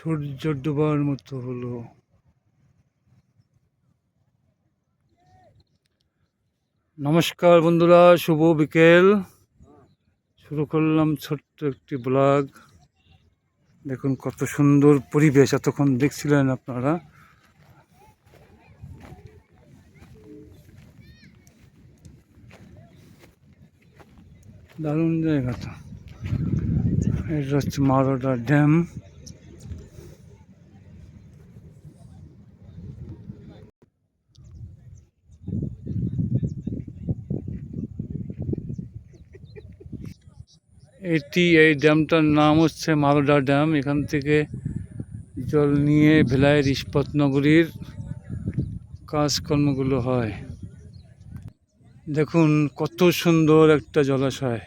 সূর্য ডোবার মতো হলো। নমস্কার বন্ধুরা, শুভ বিকেল। শুরু করলাম ছোট্ট একটি ব্লগ। দেখুন কত সুন্দর পরিবেশ, এতক্ষণ দেখছিলেন আপনারা। দারুণ জায়গাটা। এটা হচ্ছে মারোডা ড্যাম। এই ড্যামটার নাম হচ্ছে মারোডা ড্যাম। এখান থেকে জল নিয়ে ভেলাইয়ের ইস্পাত নগরীর কাজকর্মগুলো হয়। দেখুন কত সুন্দর একটা জলাশয়।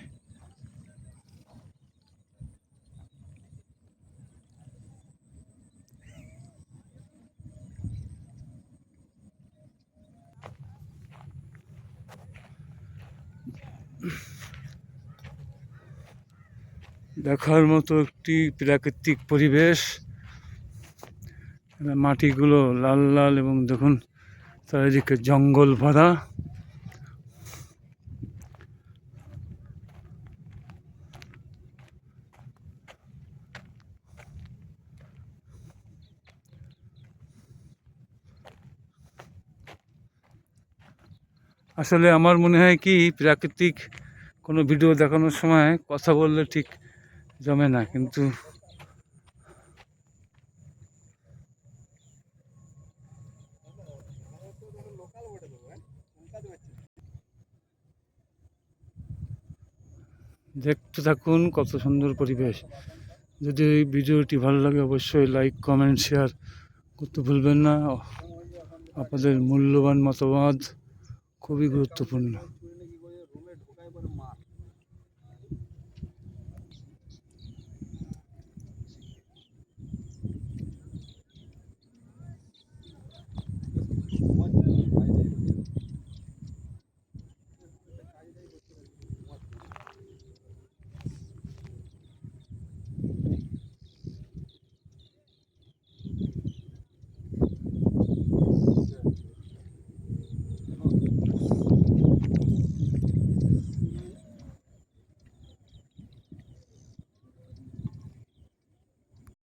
দেখার মতো একটি প্রাকৃতিক পরিবেশ। মাটিগুলো লাল লাল এবং দেখুন চারিদিকে জঙ্গল ভরা। আসলে আমার মনে হয় কি, প্রাকৃতিক কোনো ভিডিও দেখানোর সময় কথা বললে ঠিক জমে না, কিন্তু দেখতে থাকুন কত সুন্দর পরিবেশ। যদি এই ভিডিওটি ভালো লাগে অবশ্যই লাইক, কমেন্ট, শেয়ার করতে ভুলবেন না। আপনাদের মূল্যবান মতামত খুবই গুরুত্বপূর্ণ।